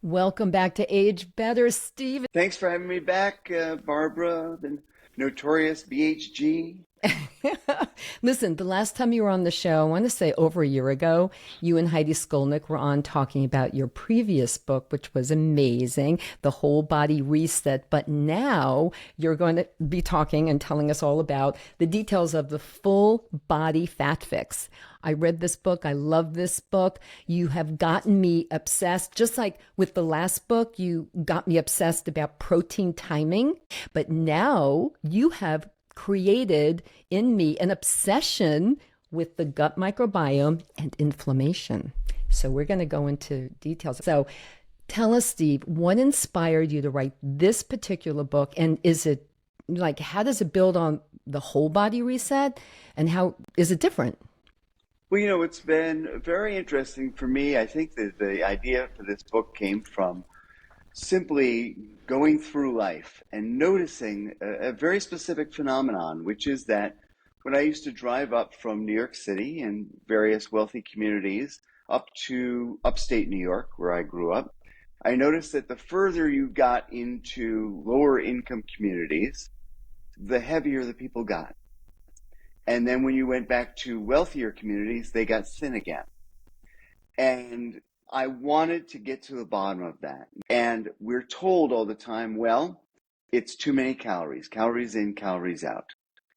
Welcome back to Age Better, Steve. Thanks for having me back, Barbara, the notorious BHG. Listen, the last time you were on the show, I want to say over a year ago, you and Heidi Skolnick were on talking about your previous book, which was amazing, The Whole Body Reset. But now you're going to be talking and telling us all about the details of the full body fat fix. I read this book. I love this book. You have gotten me obsessed. Just like with the last book, you got me obsessed about protein timing. But now you have created in me an obsession with the gut microbiome and inflammation. So we're going to go into details. So tell us, Steve, what inspired you to write this particular book? And is it like, how does it build on the whole body reset? And how is it different? Well, it's been very interesting for me. I think that the idea for this book came from simply going through life and noticing a very specific phenomenon, which is that when I used to drive up from New York City and various wealthy communities up to upstate New York, where I grew up, I noticed that the further you got into lower income communities, the heavier the people got. And then when you went back to wealthier communities, they got thin again. And I wanted to get to the bottom of that. And we're told all the time, well, it's too many calories, calories in, calories out.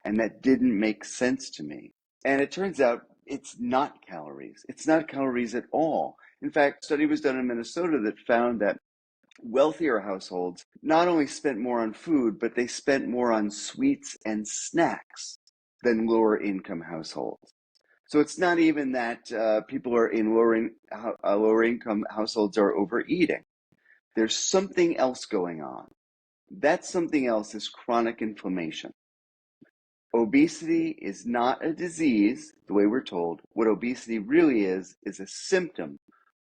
And that didn't make sense to me. And it turns out it's not calories. It's not calories at all. In fact, a study was done in Minnesota that found that wealthier households not only spent more on food, but they spent more on sweets and snacks than lower income households. So it's not even that people are in lower income households are overeating. There's something else going on. That something else is chronic inflammation. Obesity is not a disease, the way we're told. What obesity really is a symptom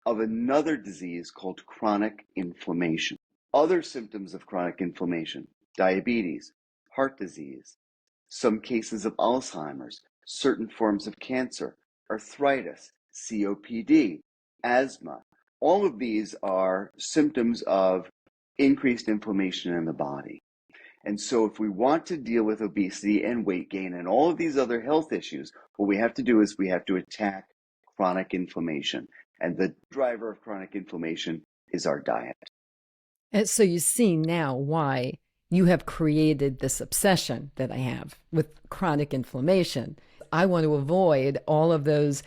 of another disease called chronic inflammation. Other symptoms of chronic inflammation: diabetes, heart disease, some cases of Alzheimer's, certain forms of cancer, arthritis, COPD, asthma. All of these are symptoms of increased inflammation in the body. And so if we want to deal with obesity and weight gain and all of these other health issues, what we have to do is we have to attack chronic inflammation. And the driver of chronic inflammation is our diet. And so you see now why you have created this obsession that I have with chronic inflammation. I want to avoid all of those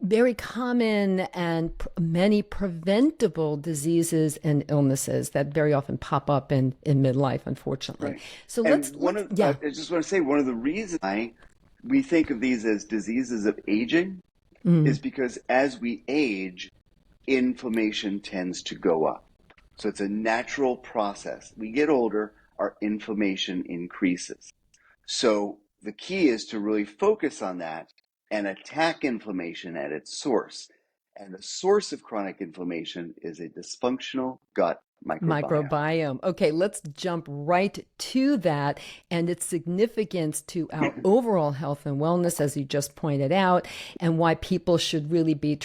very common and many preventable diseases and illnesses that very often pop up in midlife, unfortunately. Right. So And yeah. I just want to say, one of the reasons we think of these as diseases of aging is because as we age, inflammation tends to go up. So it's a natural process. We get older, our inflammation increases. So the key is to really focus on that and attack inflammation at its source. And the source of chronic inflammation is a dysfunctional gut microbiome. Microbiome. Okay, let's jump right to that and its significance to our overall health and wellness, as you just pointed out, and why people should really be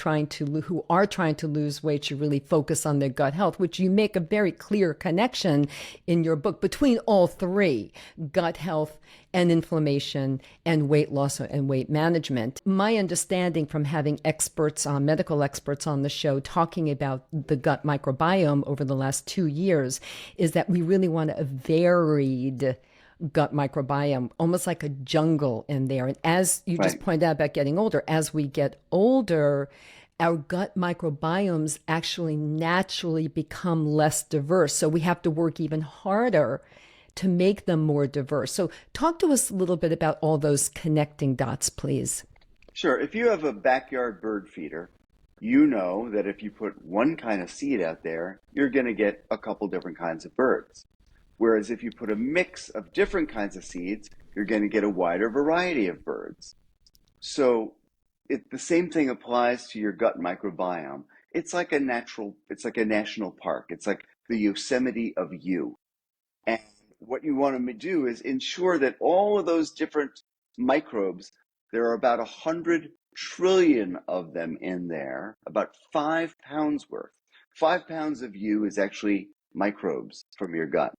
who are trying to lose weight, should really focus on their gut health, which you make a very clear connection in your book between all three: gut health and inflammation and weight loss and weight management. My understanding from having medical experts on the show talking about the gut microbiome over the last 2 years is that we really want a varied gut microbiome, almost like a jungle in there. And as you just Right. pointed out about getting older, as we get older, our gut microbiomes actually naturally become less diverse. So we have to work even harder to make them more diverse. So talk to us a little bit about all those connecting dots, please. Sure. If you have a backyard bird feeder, you know that if you put one kind of seed out there, you're going to get a couple different kinds of birds. Whereas if you put a mix of different kinds of seeds, you're going to get a wider variety of birds. So the same thing applies to your gut microbiome. It's like a national park. It's like the Yosemite of you. And what you want to do is ensure that all of those different microbes, there are about 100 trillion of them in there, about 5 pounds worth. 5 pounds of you is actually microbes from your gut.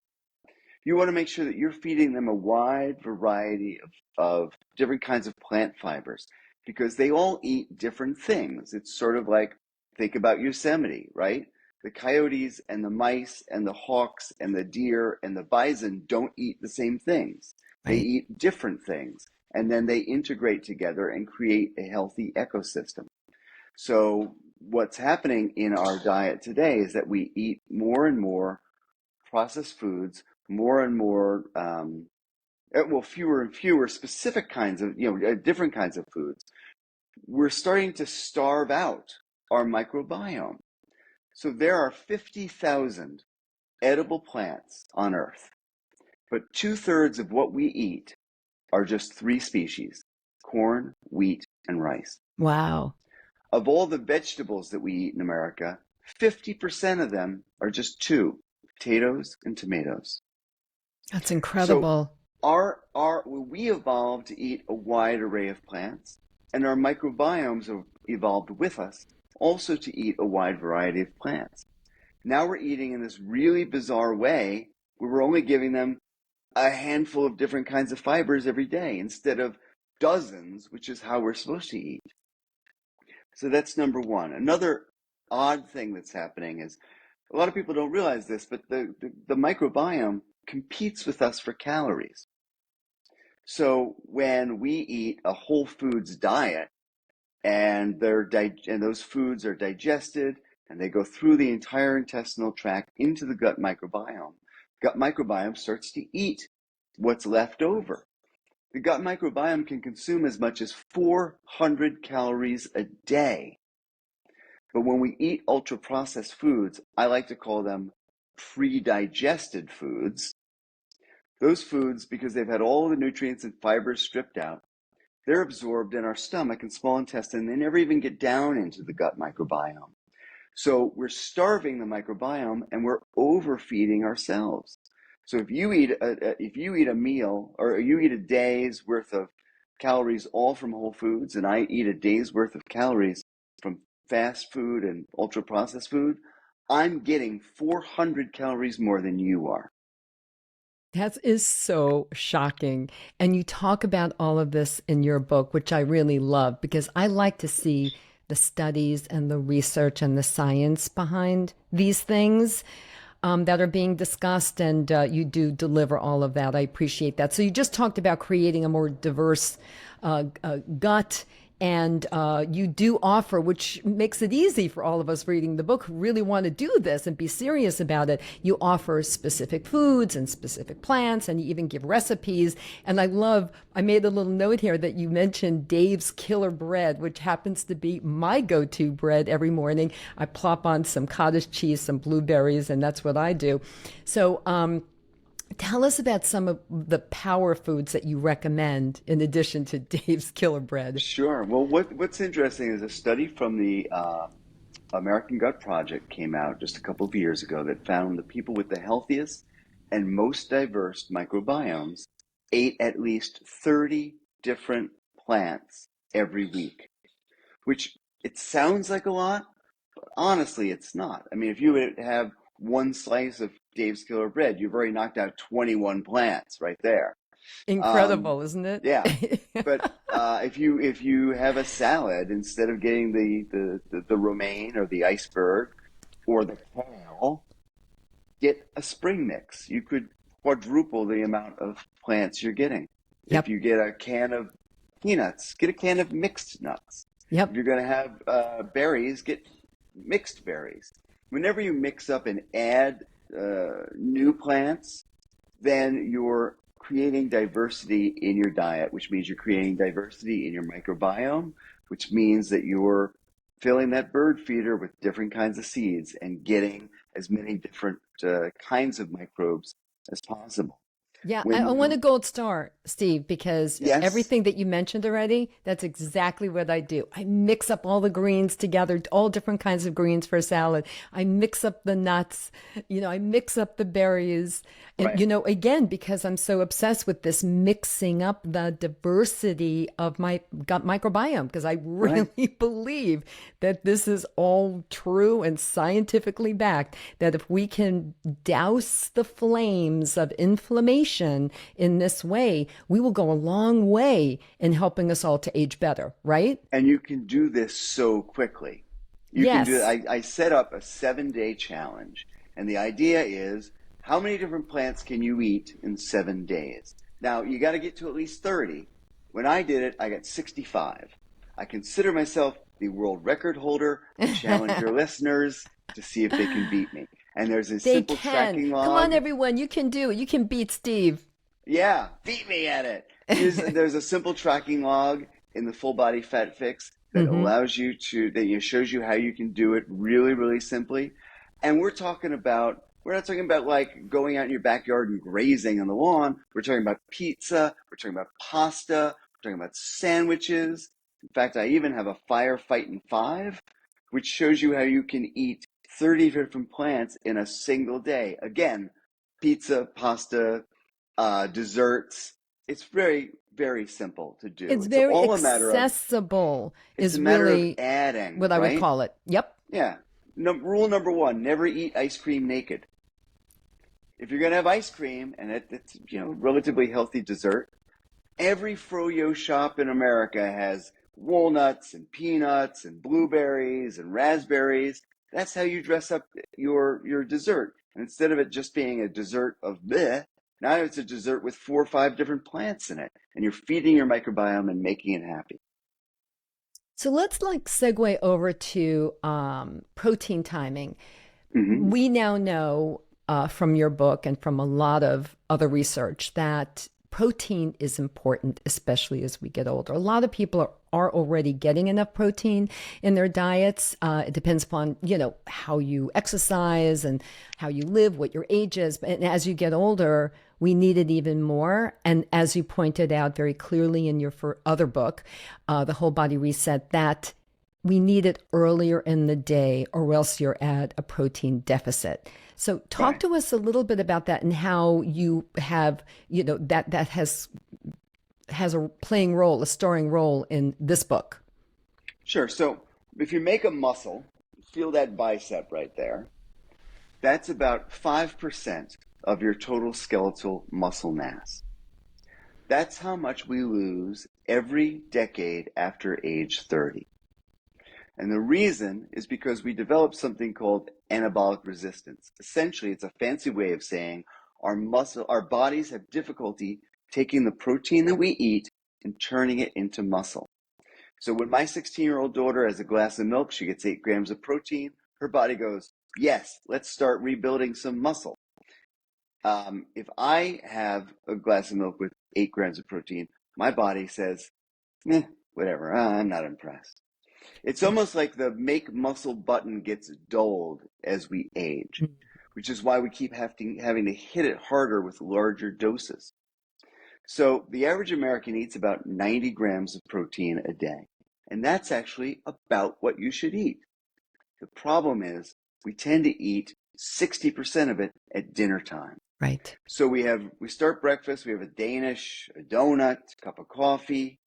You want to make sure that you're feeding them a wide variety of different kinds of plant fibers because they all eat different things. It's sort of like, think about Yosemite, right? The coyotes and the mice and the hawks and the deer and the bison don't eat the same things. They Right. eat different things, and then they integrate together and create a healthy ecosystem. So what's happening in our diet today is that we eat more and more processed foods, more and more, fewer and fewer specific kinds of, different kinds of foods. We're starting to starve out our microbiome. So there are 50,000 edible plants on Earth, but 2/3 of what we eat are just three species: corn, wheat, and rice. Wow. Of all the vegetables that we eat in America, 50% of them are just two: potatoes and tomatoes. That's So incredible. we evolved to eat a wide array of plants, and our microbiomes have evolved with us also to eat a wide variety of plants. Now we're eating in this really bizarre way where we're only giving them a handful of different kinds of fibers every day instead of dozens, which is how we're supposed to eat. So that's number one. Another odd thing that's happening is a lot of people don't realize this, but the microbiome competes with us for calories. So when we eat a whole foods diet and those foods are digested and they go through the entire intestinal tract into the gut microbiome starts to eat what's left over. The gut microbiome can consume as much as 400 calories a day. But when we eat ultra processed foods, I like to call them pre-digested foods. Those foods, because they've had all the nutrients and fibers stripped out, they're absorbed in our stomach and small intestine. They never even get down into the gut microbiome. So we're starving the microbiome and we're overfeeding ourselves. So if you eat a meal, or you eat a day's worth of calories all from whole foods, and I eat a day's worth of calories from fast food and ultra processed food, I'm getting 400 calories more than you are. That is so shocking. And you talk about all of this in your book, which I really love because I like to see the studies and the research and the science behind these things that are being discussed. And you do deliver all of that. I appreciate that. So you just talked about creating a more diverse gut. And you do offer, which makes it easy for all of us reading the book who really want to do this and be serious about it. You offer specific foods and specific plants, and you even give recipes. And I made a little note here that you mentioned Dave's Killer Bread, which happens to be my go to bread every morning. I plop on some cottage cheese, some blueberries, and that's what I do. So, tell us about some of the power foods that you recommend in addition to Dave's Killer Bread. Sure. Well, what's interesting is a study from the American Gut Project came out just a couple of years ago that found the people with the healthiest and most diverse microbiomes ate at least 30 different plants every week, which it sounds like a lot, but honestly, it's not. I mean, if you would have one slice of Dave's Killer Bread, you've already knocked out 21 plants right there. Um, Incredible, isn't yeah, it? but if you have a salad instead of getting the romaine or the iceberg or the kale, get a spring mix. You could quadruple the amount of plants you're getting. If Yep. you get a can of peanuts, get a can of mixed nuts. If Yep. you're going to have berries, get mixed berries. Whenever you mix up and add new plants, then you're creating diversity in your diet, which means you're creating diversity in your microbiome, which means that you're filling that bird feeder with different kinds of seeds and getting as many different kinds of microbes as possible. Yeah, I When want a gold star, Steve, because yes, everything that you mentioned already, that's exactly what I do. I mix up all the greens together, all different kinds of greens for salad. I mix up the nuts, I mix up the berries. And, right. again, because I'm so obsessed with this mixing up the diversity of my gut microbiome, because I Right. really believe that this is all true and scientifically backed, that if we can douse the flames of inflammation in this way, we will go a long way in helping us all to age better, right? And you can do this so quickly. You can do Yes. I set up a 7 day challenge. And the idea is how many different plants can you eat in 7 days? Now, you got to get to at least 30. When I did it, I got 65. I consider myself the world record holder. I challenge your listeners to see if they can beat me. And there's a They simple can. tracking Come on, log. everyone. You can do it. You can beat Steve. Yeah, beat me at it. There's a simple tracking log in the full body fat fix that Hmm. allows you to shows you how you can do it really, really simply. And we're not talking about like going out in your backyard and grazing on the lawn. We're talking about pizza, we're talking about pasta, we're talking about sandwiches. In fact, I even have a firefighting five, which shows you how you can eat 30 different plants in a single day. Again, pizza, pasta, desserts. It's very, very simple to do. It's very It's is a matter of really adding, what I would right? call it. Yep. Yeah. No, rule number one, never eat ice cream naked. If you're going to have ice cream and it's, relatively healthy dessert, every froyo shop in America has walnuts and peanuts and blueberries and raspberries. That's how you dress up your dessert. And instead of it just being a dessert of bleh, now it's a dessert with 4 or 5 different plants in it. And you're feeding your microbiome and making it happy. So let's like segue over to protein timing. Mm-hmm. We now know from your book and from a lot of other research that protein is important, especially as we get older. A lot of people are already getting enough protein in their diets. It depends upon, how you exercise and how you live, what your age is. And as you get older, we need it even more. And as you pointed out very clearly in your other book, The Whole Body Reset, that we need it earlier in the day or else you're at a protein deficit. So talk Right. to us a little bit about that and how you have, that has a playing role, a starring role in this book. Sure. So if you make a muscle, feel that bicep right there. That's about 5% of your total skeletal muscle mass. That's how much we lose every decade after age 30. And the reason is because we develop something called anabolic resistance. Essentially, it's a fancy way of saying our bodies have difficulty taking the protein that we eat and turning it into muscle. So when my 16-year-old daughter has a glass of milk, she gets 8 grams of protein. Her body goes, yes, let's start rebuilding some muscle. If I have a glass of milk with 8 grams of protein, my body says, whatever, I'm not impressed. It's almost like the make muscle button gets dulled as we age, which is why we keep having to hit it harder with larger doses. So the average American eats about 90 grams of protein a day. And that's actually about what you should eat. The problem is we tend to eat 60% of it at dinner time. Right. So we start breakfast, we have a Danish, a donut, a cup of coffee.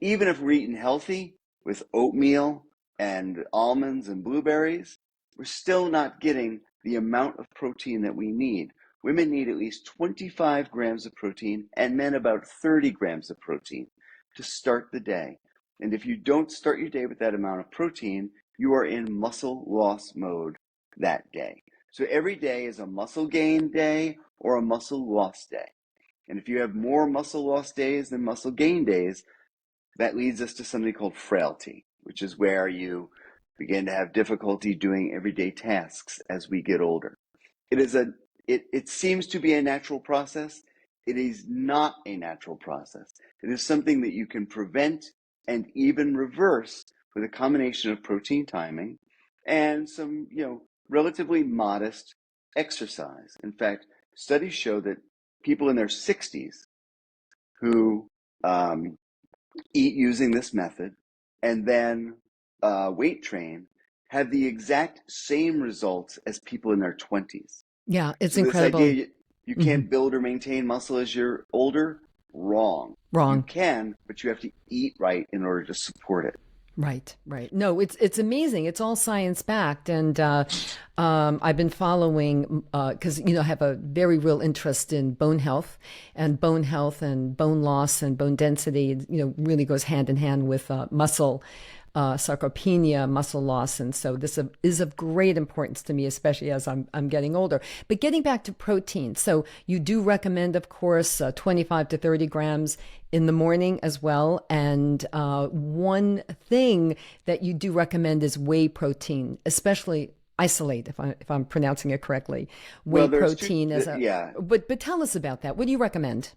Even if we're eating healthy with oatmeal and almonds and blueberries, we're still not getting the amount of protein that we need. Women need at least 25 grams of protein and men about 30 grams of protein to start the day. And if you don't start your day with that amount of protein, you are in muscle loss mode that day. So every day is a muscle gain day or a muscle loss day. And if you have more muscle loss days than muscle gain days, that leads us to something called frailty, which is where you begin to have difficulty doing everyday tasks as we get older. It seems to be a natural process. It is not a natural process. It is something that you can prevent and even reverse with a combination of protein timing and some, relatively modest exercise. In fact, studies show that people in their 60s who eat using this method and then weight train have the exact same results as people in their 20s. Yeah, it's So this incredible. idea you Hmm. can't build or maintain muscle as you're older, wrong. You Wrong. can, but you have to eat right in order to support it. Right, right. No, it's amazing. It's all science backed, and I've been following because I have a very real interest in bone health and bone loss and bone density. Really goes hand in hand with muscle sarcopenia, muscle loss, and so this is of great importance to me, especially as I'm getting older. But getting back to protein, so you do recommend, of course, 25 to 30 grams in the morning as well. And one thing that you do recommend is whey protein, especially isolate, if I'm pronouncing it correctly. Whey Well, there's two, protein as a yeah. but tell us about that. What do you recommend?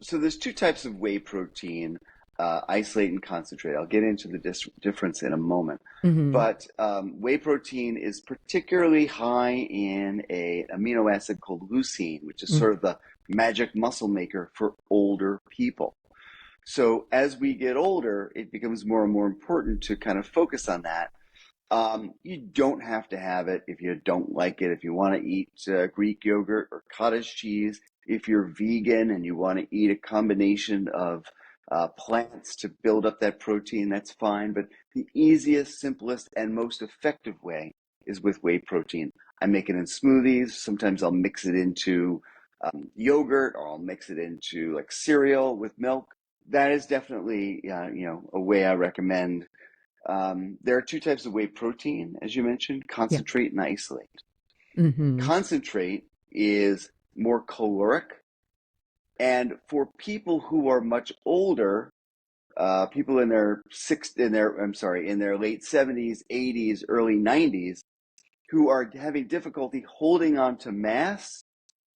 So there's two types of whey protein, isolate and concentrate. I'll get into the difference in a moment. Hmm. But whey protein is particularly high in an amino acid called leucine, which is sort of the magic muscle maker for older people. So as we get older, it becomes more and more important to kind of focus on that. You don't have to have it if you don't like it. If you want to eat Greek yogurt or cottage cheese, if you're vegan and you want to eat a combination of plants to build up that protein, that's fine. But the easiest, simplest, and most effective way is with whey protein. I make it in smoothies. Sometimes I'll mix it into yogurt, or I'll mix it into like cereal with milk. That is definitely, a way I recommend. There are two types of whey protein, as you mentioned, Yeah. concentrate and isolate. Hmm. Concentrate is more caloric, and for people who are much older, people in their late 70s, 80s, early 90s, who are having difficulty holding on to mass,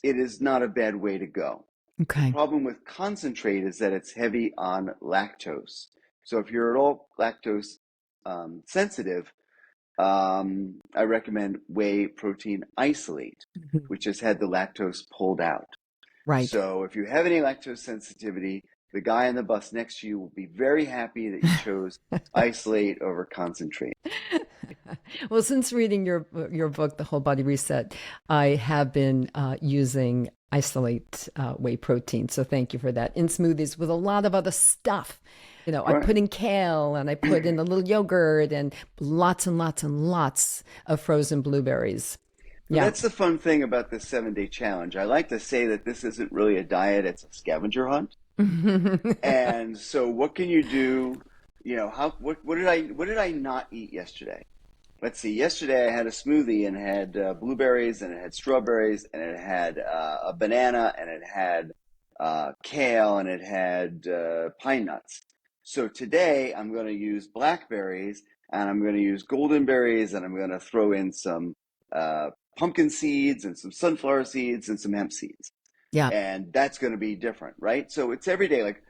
it is not a bad way to go. The Okay. problem with concentrate is that it's heavy on lactose. So if you're at all lactose sensitive, I recommend whey protein isolate, Mhm. which has had the lactose pulled out. Right. So if you have any lactose sensitivity, the guy on the bus next to you will be very happy that you chose isolate over concentrate. Well, since reading your book, The Whole Body Reset, I have been using isolate whey protein. So thank you for that. In smoothies with a lot of other stuff. I Right. put in kale and I put in a little yogurt and lots and lots and lots of frozen blueberries. Well, Yeah. that's the fun thing about this 7 day challenge. I like to say that this isn't really a diet, it's a scavenger hunt. And so what can you do? What did I not eat yesterday? Let's see. Yesterday I had a smoothie and it had blueberries and it had strawberries and it had a banana and it had kale and it had pine nuts. So today I'm going to use blackberries and I'm going to use golden berries and I'm going to throw in some uh, pumpkin seeds and some sunflower seeds and some hemp seeds. Yeah. And that's going to be different, right? So it's every day. Like,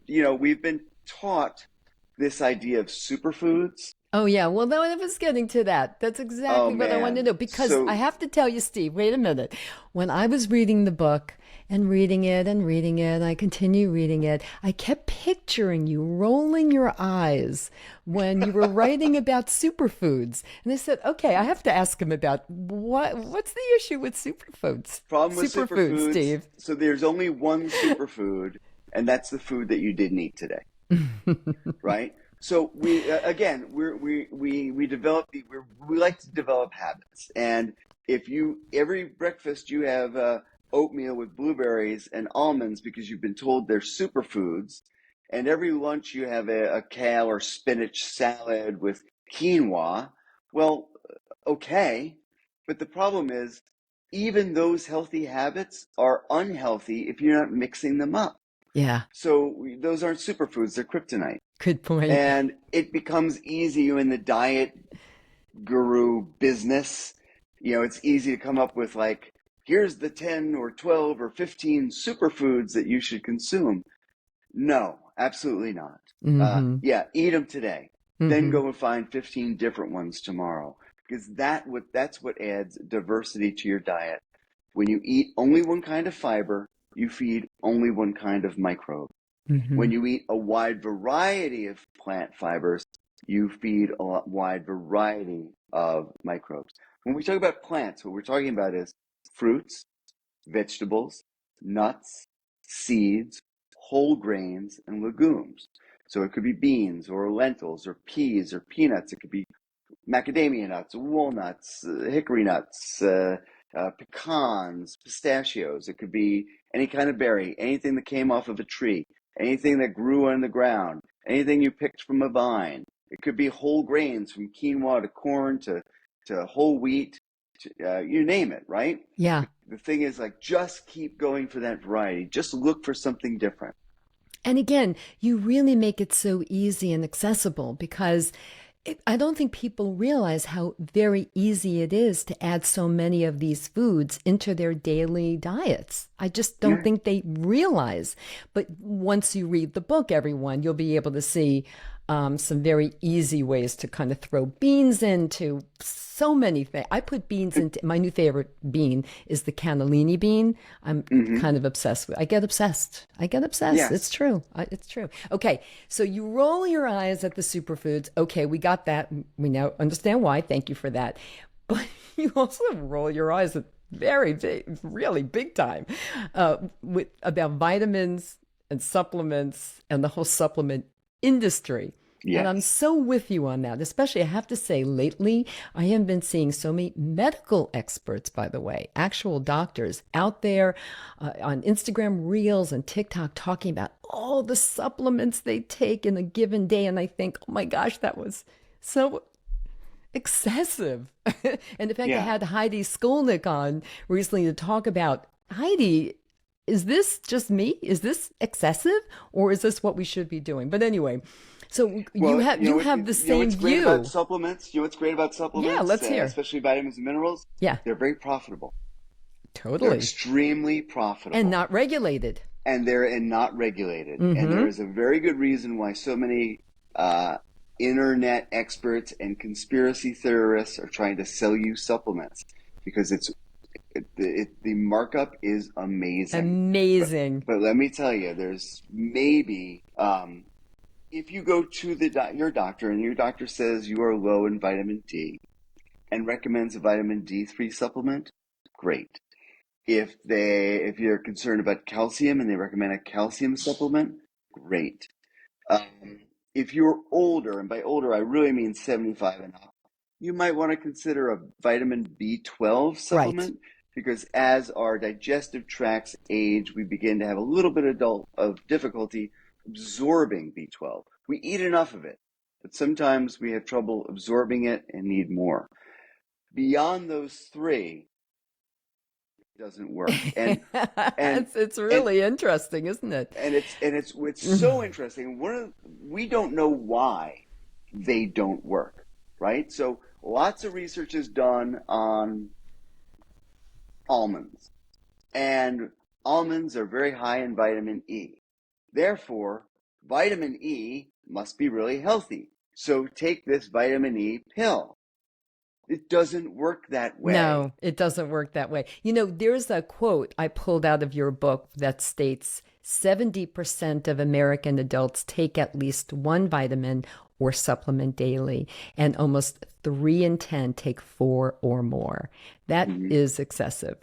we've been taught this idea of superfoods. Oh, yeah. Well, no, I was getting to that. That's Oh exactly what I wanted to man. know. Because I So have to tell you, Steve, wait a minute. When I was reading the book and reading it and reading it, I continue reading it, I kept picturing you rolling your eyes when you were writing about superfoods. And I said, okay, I have to ask him about what's the issue with superfoods? problem with Superfoods, superfoods. Steve. So there's only one superfood, and that's the food that you didn't eat today, right? So we again we develop we like to develop habits, and if you every breakfast you have oatmeal with blueberries and almonds because you've been told they're superfoods, and every lunch you have a kale or spinach salad with quinoa, well, okay, but the problem is even those healthy habits are unhealthy if you're not mixing them up. Yeah, So those aren't superfoods; they're kryptonite. good point. And it becomes easy in the diet guru business. It's easy to come up with like, here's the 10 or 12 or 15 superfoods that you should consume. No, absolutely not. Mm-hmm. Yeah, eat them today. Then Mm-hmm. go and find 15 different ones tomorrow because that's what adds diversity to your diet. When you eat only one kind of fiber, you feed only one kind of microbe. Hmm. When you eat a wide variety of plant fibers, you feed a wide variety of microbes. When we talk about plants, what we're talking about is fruits, vegetables, nuts, seeds, whole grains, and legumes. So it could be beans or lentils or peas or peanuts. It could be macadamia nuts, walnuts, hickory nuts, pecans, pistachios. It could be any kind of berry, anything that came off of a tree, anything that grew on the ground, anything you picked from a vine. It could be whole grains from quinoa to corn to whole wheat, you name it, right? Yeah. The thing is, like, just keep going for that variety. Just look for something different. And again, you really make it so easy and accessible because I don't think people realize how very easy it is to add so many of these foods into their daily diets. I just don't Yeah. think they realize. But once you read the book, everyone, you'll be able to see some very easy ways to kind of throw beans into so many things. I put beans into my new favorite bean is the cannellini bean. I'm Mm-hmm. kind of obsessed with. I get obsessed. I get obsessed. It's Yes. true. It's true. Okay, so you roll your eyes at the superfoods. Okay, we got that. We now understand why. Thank you for that. But you also roll your eyes at very big, really big time with about vitamins and supplements and the whole supplement industry. And I'm Yes. so with you on that, especially I have to say lately, I have been seeing so many medical experts, by the way, actual doctors out there on Instagram Reels and TikTok talking about all the supplements they take in a given day. And I think, oh my gosh, that was so excessive. And in fact, I Yeah. had Heidi Skolnick on recently to talk about Heidi. Is this just me? Is this excessive, or is this what we should be doing? But anyway, so you Well, have you have the you know same what's great about view. supplements? You know what's great about Yeah, supplements, let's hear. especially vitamins and minerals? Yeah, They're very profitable. They're totally. extremely And profitable, not regulated. and not regulated. And there Mm-hmm. is a very good reason why so many uh, internet experts and conspiracy theorists are trying to sell you supplements because the markup is amazing. But Amazing. but let me tell you, there's maybe if you go to your doctor and your doctor says you are low in vitamin D and recommends a vitamin D3 supplement, great. If you're concerned about calcium and they recommend a calcium supplement, great. If you're older, and by older I really mean 75 and up, you might want to consider a vitamin B12 Right. supplement because as our digestive tracts age, we begin to have a little bit of difficulty absorbing B12. We eat enough of it, but sometimes we have trouble absorbing it and need more. Beyond those three, it doesn't work. And It's and really interesting, isn't it? it's so interesting. We don't know why they don't work, right? So lots of research is done on almonds, and almonds are very high in vitamin E. Therefore, vitamin E must be really healthy. So take this vitamin E pill. It doesn't work that way. No, it doesn't work that way. You know, there's a quote I pulled out of your book that states 70% of American adults take at least one vitamin or supplement daily, and almost 3 in 10 take 4 or more. That Mhm. is excessive.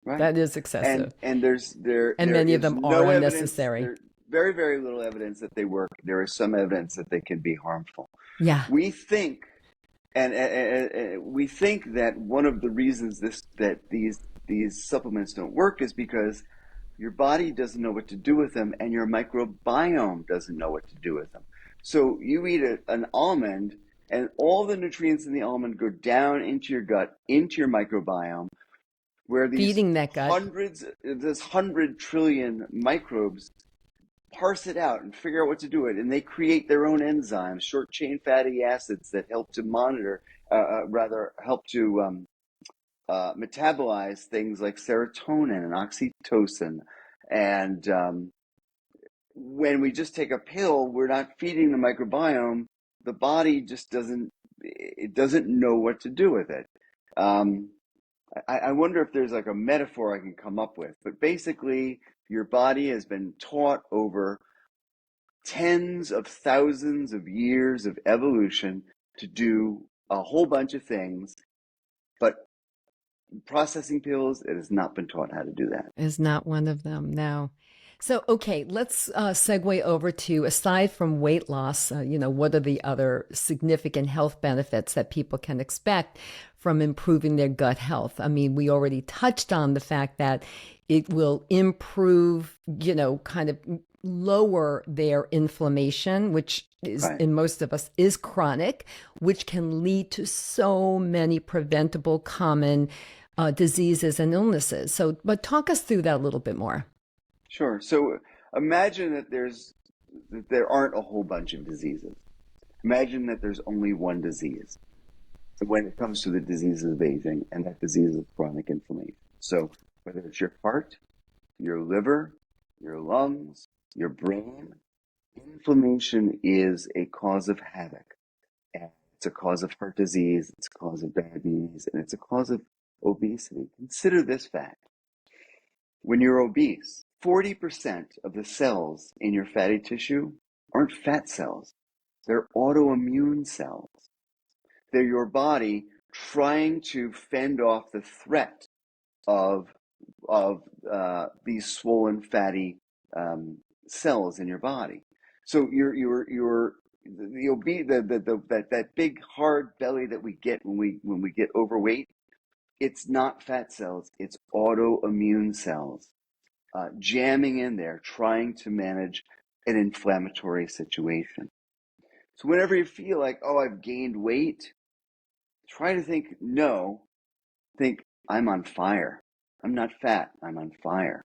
Right? That is excessive. And And there many of is them are no evidence. unnecessary. There very little evidence that they work. There is some evidence that they can be harmful. Yeah. We think, and we think that one of the reasons that these supplements don't work is because your body doesn't know what to do with them, and your microbiome doesn't know what to do with them. So you eat an almond, and all the nutrients in the almond go down into your gut, into your microbiome where Feeding that gut. this 100 trillion microbes parse it out and figure out what to do with it, and they create their own enzymes, short chain fatty acids that help to rather help to metabolize things like serotonin and oxytocin. And when we just take a pill, we're not feeding the microbiome. The body just doesn't know what to do with it. Um, I wonder if there's like a metaphor I can come up with, but basically, your body has been taught over tens of thousands of years of evolution to do a whole bunch of things, but processing pills, it has not been taught how to do that. Is not one of them. No. So, okay, let's segue over to aside from weight loss, what are the other significant health benefits that people can expect from improving their gut health? I mean, we already touched on the fact that it will improve, kind of lower their inflammation, which is Right. in most of us is chronic, which can lead to so many preventable common diseases and illnesses. So, but talk us through that a little bit more. Sure. So imagine that there aren't a whole bunch of diseases. Imagine that there's only one disease when it comes to the diseases of aging, and that disease is chronic inflammation. So whether it's your heart, your liver, your lungs, your brain, inflammation is a cause of havoc. And it's a cause of heart disease, it's a cause of diabetes, and it's a cause of obesity. Consider this fact. When you're obese, 40% of the cells in your fatty tissue aren't fat cells. They're autoimmune cells. They're your body trying to fend off the threat of these swollen fatty cells in your body. So the obese that big hard belly that we get when we get overweight, it's not fat cells, it's autoimmune cells jamming in there, trying to manage an inflammatory situation. So whenever you feel like, oh, I've gained weight, try to think, I'm on fire. I'm not fat, I'm on fire.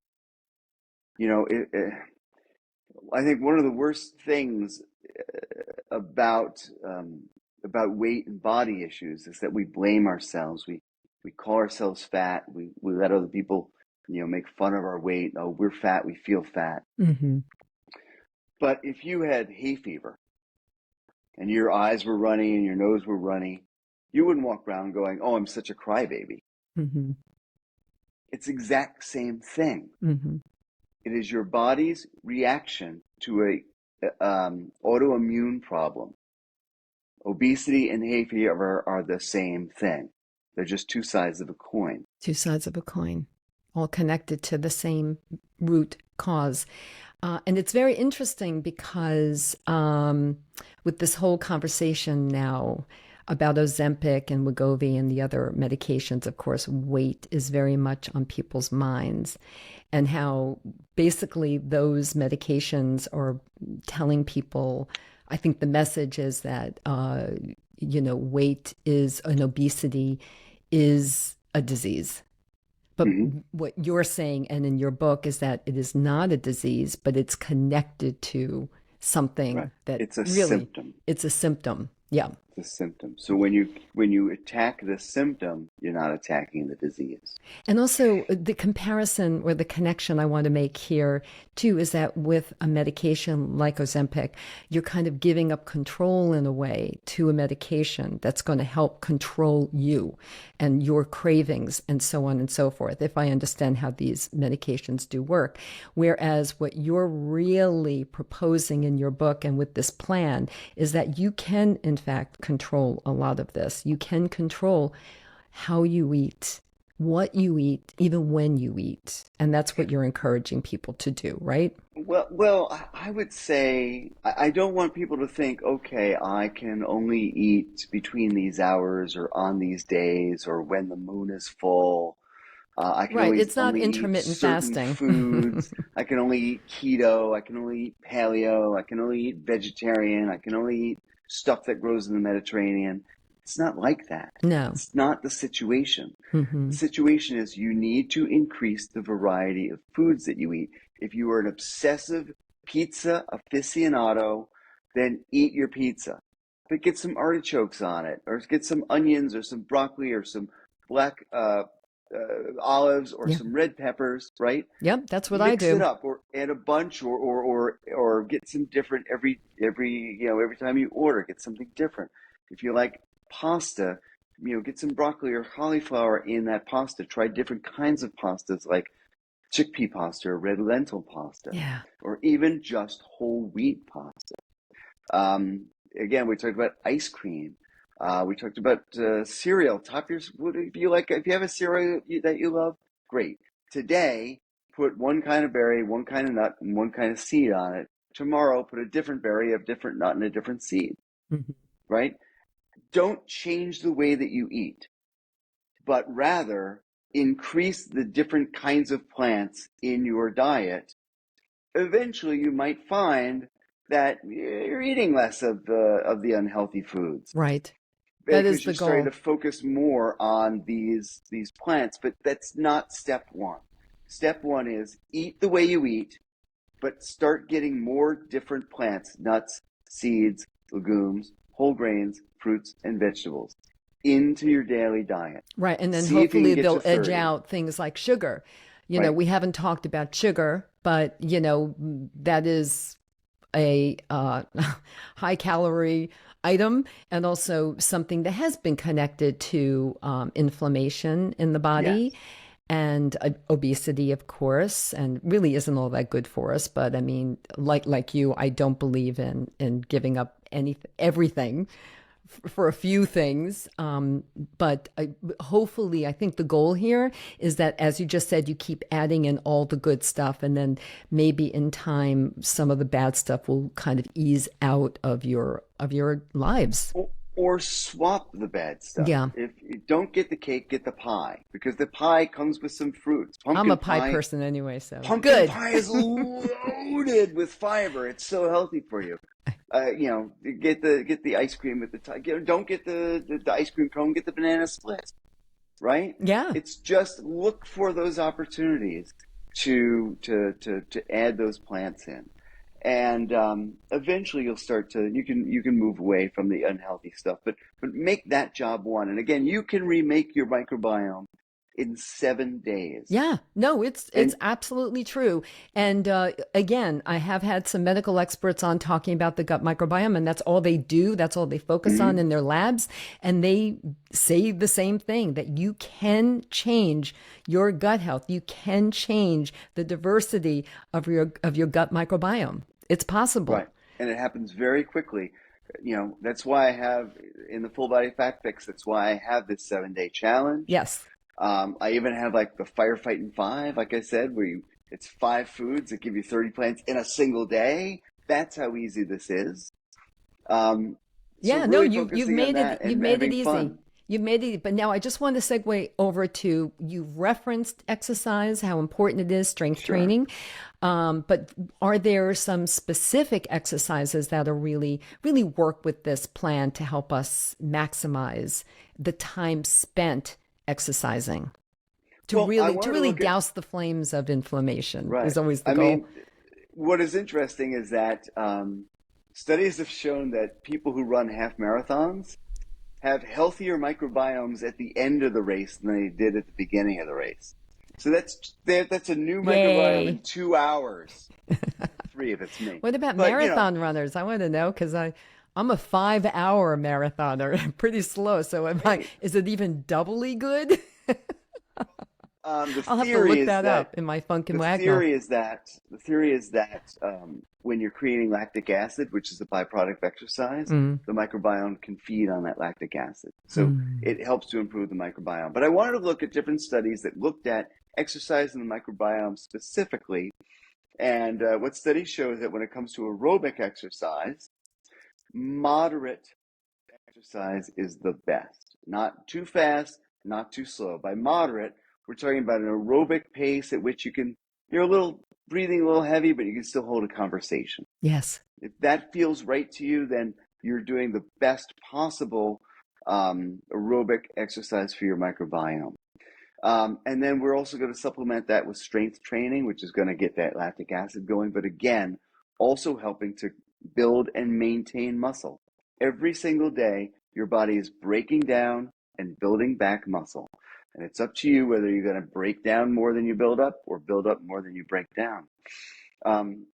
You know, I think one of the worst things about about weight and body issues is that we blame ourselves. We call ourselves fat. We let other people, make fun of our weight. Oh, we're fat. We feel fat. Mm-hmm. But if you had hay fever and your eyes were runny and your nose were runny, you wouldn't walk around going, "Oh, I'm such a crybaby." Mm-hmm. It's the exact same thing. Mm-hmm. It is your body's reaction to a autoimmune problem. Obesity and hay fever are the same thing. They're just two sides of a coin. Two sides of a coin, all connected to the same root cause. And it's very interesting because with this whole conversation now about Ozempic and Wegovy and the other medications, of course, weight is very much on people's minds, and how basically those medications are telling people, I think the message is that, weight is an obesity is a disease. But Mm-hmm. what you're saying, and in your book, is that it is not a disease, but it's connected to something Right. that It's a really, symptom. it's a symptom. Yeah. It's a symptom. So when you attack the symptom, you're not attacking the disease. And also, the comparison or the connection I want to make here, too, is that with a medication like Ozempic, you're kind of giving up control in a way to a medication that's going to help control you and your cravings and so on and so forth, if I understand how these medications do work. Whereas what you're really proposing in your book and with this plan is that you can, in fact, control a lot of this. You can control how you eat, what you eat, even when you eat. And that's what you're encouraging people to do, right? I would say I don't want people to think, okay, I can only eat between these hours or on these days or when the moon is full. I can Right. always It's not only eat intermittent certain fasting. foods. I can only eat keto. I can only eat paleo. I can only eat vegetarian. I can only eat stuff that grows in the Mediterranean. It's not like that. No. It's not the situation. The Hmm. situation is you need to increase the variety of foods that you eat. If you are an obsessive pizza aficionado, then eat your pizza. But get some artichokes on it, or get some onions, or some broccoli, or some black olives, or Yeah. some red peppers, right? Yep. That's what I Mix it do. up, or add a bunch, or get some different every time you order, get something different. If you like pasta, get some broccoli or cauliflower in that pasta. Try different kinds of pastas like chickpea pasta or red lentil pasta, Yeah. or even just whole wheat pasta. Again, we talked about ice cream. We talked about cereal. Top your, what if you like, if you have a cereal that you love, great. Today, put one kind of berry, one kind of nut, and one kind of seed on it. Tomorrow, put a different berry, a different nut, and a different seed, Mhm. right? Don't change the way that you eat, but rather increase the different kinds of plants in your diet. Eventually you might find that you're eating less of the unhealthy foods Right. That is because the you're starting to goal. focus more on these plants. But that's not step one. Step one is eat the way you eat, but start getting more different plants, nuts, seeds, legumes, whole grains, fruits, and vegetables into your daily diet. Right. And then See if you can hopefully get to they'll edge 30, out things like sugar. right? We haven't talked about sugar, but, that is a high calorie item and also something that has been connected to inflammation in the body Yes. and obesity, of course, and really isn't all that good for us. But I mean, like you, I don't believe in giving up everything for a few things. But hopefully, I think the goal here is that, as you just said, you keep adding in all the good stuff, and then maybe in time, some of the bad stuff will kind of ease out of your lives. Or swap the bad stuff. Yeah, If you don't get the cake, get the pie because the pie comes with some fruits. I'm a pie person anyway, so Pumpkin good. pie is loaded with fiber. It's so healthy for you. Get the ice cream with don't get the ice cream cone. Get the banana split. Right? Yeah. It's just look for those opportunities to add those plants in, and eventually you'll start to you can move away from the unhealthy stuff, but make that job one. And again, you can remake your microbiome in 7 days. Yeah, no, it's And absolutely true. And again, I have had some medical experts on talking about the gut microbiome, and that's all they do. That's all they focus on mhm, in their labs. And they say the same thing that you can change your gut health. You can change the diversity of your gut microbiome. It's possible. right, and it happens very quickly. That's why I have in the full body fat fix. That's why I have this 7 day challenge. Yes. I even have like the firefighting five, like I said, it's 5 foods that give you 30 plants in a single day. That's how easy this is. Um, so Yeah, no, really you've focusing on made that you've and made it having easy. fun. You've made it, but now I just want to segue over to you've referenced exercise, how important it is, strength Sure. training. But are there some specific exercises that are really work with this plan to help us maximize the time spent exercising? Well, I To wanted to really look at, douse the flames of inflammation right. is always the I goal. mean, what is interesting is that studies have shown that people who run half marathons have healthier microbiomes at the end of the race than they did at the beginning of the race. So that's a new microbiome in Yay. 2 hours. 3 if it's me. What about But marathon runners? I want to know because I'm a 5 hour marathoner, pretty slow. So great. is it even doubly good? The I'll have to theory look is that that up in my Funkin' the Wagnall. theory is that the theory is that when you're creating lactic acid, which is a byproduct of exercise, Mm. the microbiome can feed on that lactic acid. So Mm. it helps to improve the microbiome. But I wanted to look at different studies that looked at exercise in the microbiome specifically. And what studies show is that when it comes to aerobic exercise, moderate exercise is the best. Not too fast, not too slow. By moderate, we're talking about an aerobic pace at which you're a little breathing a little heavy, but you can still hold a conversation. Yes. If that feels right to you, then you're doing the best possible aerobic exercise for your microbiome. And then we're also going to supplement that with strength training, which is going to get that lactic acid going. But again, also helping to build and maintain muscle. Every single day, your body is breaking down and building back muscle. And it's up to you whether you're going to break down more than you build up or build up more than you break down. Um,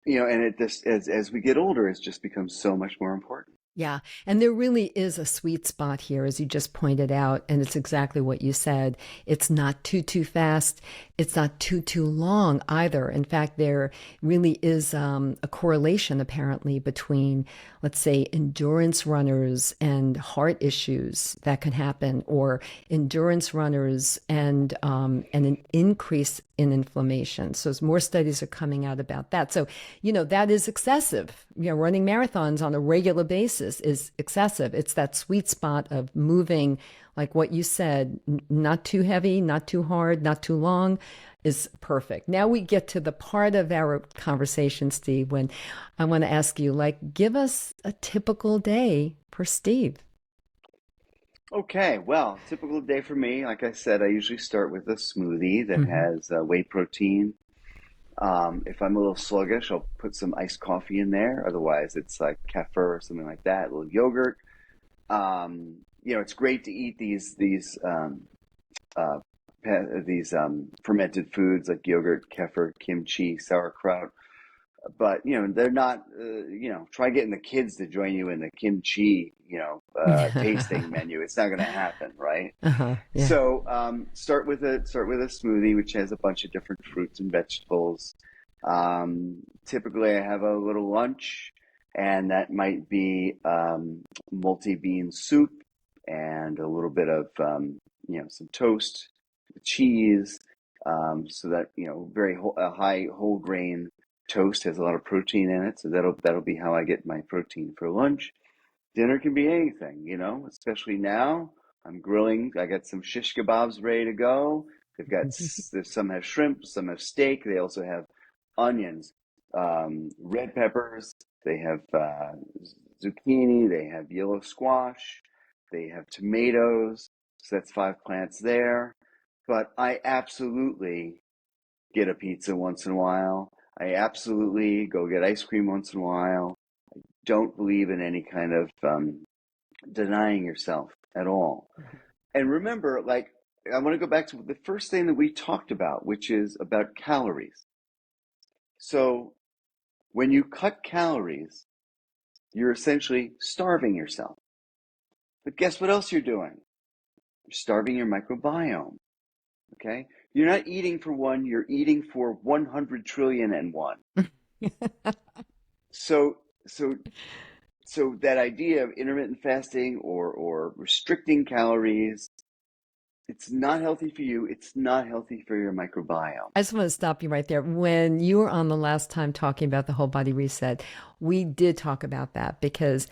and it just as we get older, it just becomes so much more important. Yeah. And there really is a sweet spot here, as you just pointed out. And it's exactly what you said. It's not too fast. It's not too long either. In fact, there really is a correlation apparently between, let's say, endurance runners and heart issues that can happen, or endurance runners and an increase in inflammation. So as more studies are coming out about that. So, that is excessive. Running marathons on a regular basis is excessive. It's that sweet spot of moving, like what you said, not too heavy, not too hard, not too long, is perfect. Now we get to the part of our conversation, Steve, when I want to ask you, like, give us a typical day for Steve. Okay, well, typical day for me, like I said, I usually start with a smoothie that Hmm. has whey protein. If I'm a little sluggish, I'll put some iced coffee in there. Otherwise, it's like kefir or something like that, a little yogurt. It's great to eat uh, these fermented foods like yogurt, kefir, kimchi, sauerkraut. But they're not. Try getting the kids to join you in the kimchi, tasting menu. It's not going to happen, right? Uh-huh. Yeah. So start with a smoothie which has a bunch of different fruits and vegetables. Typically, I have a little lunch, and that might be multi-bean soup and a little bit of some toast, cheese, so that very a high whole grain toast has a lot of protein in it. So that'll be how I get my protein for lunch. Dinner can be anything, especially now. I'm grilling. I got some shish kebabs ready to go. There's some have shrimp, some have steak. They also have onions, red peppers. They have zucchini. They have yellow squash. They have tomatoes. So that's 5 plants there. But I absolutely get a pizza once in a while. I absolutely go get ice cream once in a while. Don't believe in any kind of denying yourself at all. And remember, like, I want to go back to the first thing that we talked about, which is about calories. So when you cut calories, you're essentially starving yourself. But guess what else you're doing? You're starving your microbiome. Okay? You're not eating for one, you're eating for 100 trillion and one. So, so that idea of intermittent fasting or restricting calories, it's not healthy for you. It's not healthy for your microbiome. I just want to stop you right there. When you were on the last time talking about the whole body reset, we did talk about that because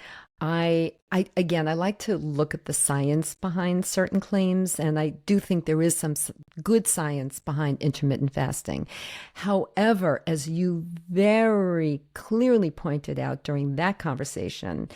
I like to look at the science behind certain claims, and I do think there is some good science behind intermittent fasting. However, as you very clearly pointed out during that conversation,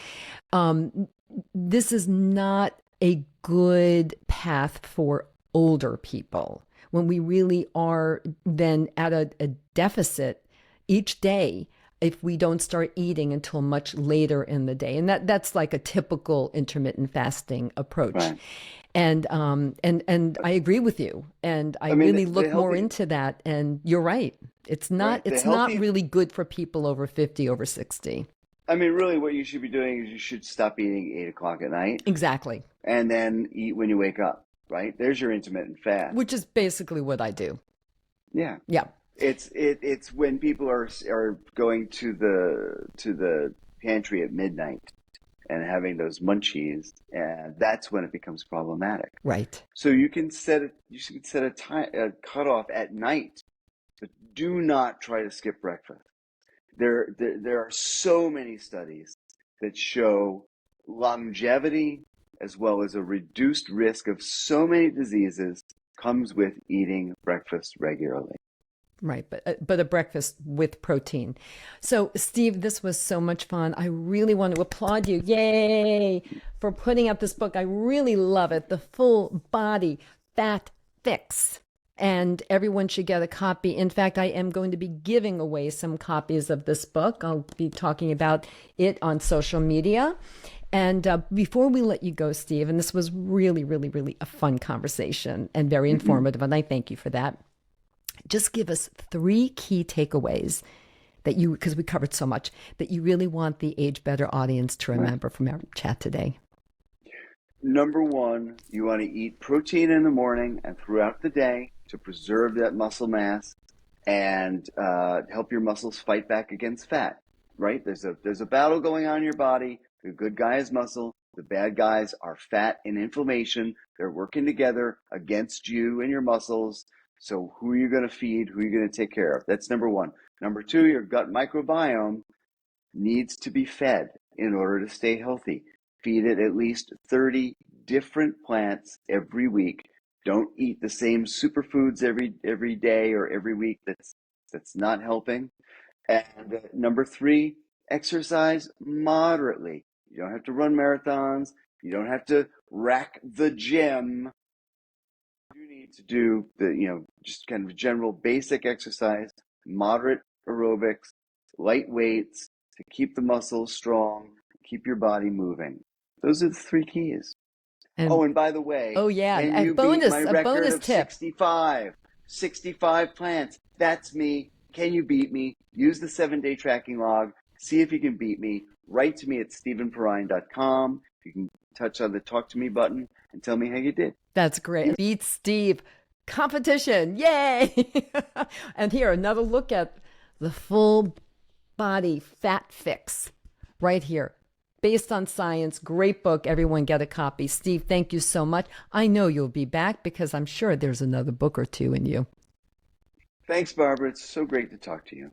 um, this is not a good path for older people when we really are then at a deficit each day if we don't start eating until much later in the day. And that's like a typical intermittent fasting approach. Right. And I agree with you. And I I mean, really the look more healthy, into that. And you're right. It's not right? The it's not healthy, really good for people over 50, over 60. I mean, really what you should be doing is you should stop eating 8 o'clock at night Exactly. and then eat when you wake up, right? There's your intermittent fast. Which is basically what I do. Yeah. Yeah. It's when people are going to the pantry at midnight and having those munchies, and that's when it becomes problematic. Right. So you should set a cutoff at night, but do not try to skip breakfast. There are so many studies that show longevity as well as a reduced risk of so many diseases comes with eating breakfast regularly. Right, but a breakfast with protein. So, Steve, this was so much fun. I really want to applaud you. Yay for putting out this book. I really love it. The Full Body Fat Fix. And everyone should get a copy. In fact, I am going to be giving away some copies of this book. I'll be talking about it on social media. And before we let you go, Steve, and this was really, really, really a fun conversation and very informative, and I thank you for that. Just give us 3 key takeaways that you, because we covered so much, that you really want the Age Better audience to remember from our chat today? Number one, you want to eat protein in the morning and throughout the day to preserve that muscle mass and help your muscles fight back against fat. Right? There's a battle going on in your body. The good guy is muscle. The bad guys are fat and inflammation. They're working together against you and your muscles. So who are you going to feed? Who are you going to take care of? That's number one. Number two, your gut microbiome needs to be fed in order to stay healthy. Feed it at least 30 different plants every week. Don't eat the same superfoods every day or every week. That's not helping. And number three, exercise moderately. You don't have to run marathons. You don't have to rack the gym. You need to do just kind of general basic exercise, moderate aerobics, light weights to keep the muscles strong, keep your body moving. Those are the three keys. And by the way, oh yeah, can you beat my record of 65 plants? That's me. Can you beat me? Use the 7-day tracking log. See if you can beat me. Write to me at stephenperrine.com. You can touch on the talk to me button and tell me how you did. That's great. Beat Steve. Competition. Yay. And here, another look at the full body fat fix right here. Based on science, great book. Everyone get a copy. Steve, thank you so much. I know you'll be back because I'm sure there's another book or two in you. Thanks, Barbara. It's so great to talk to you.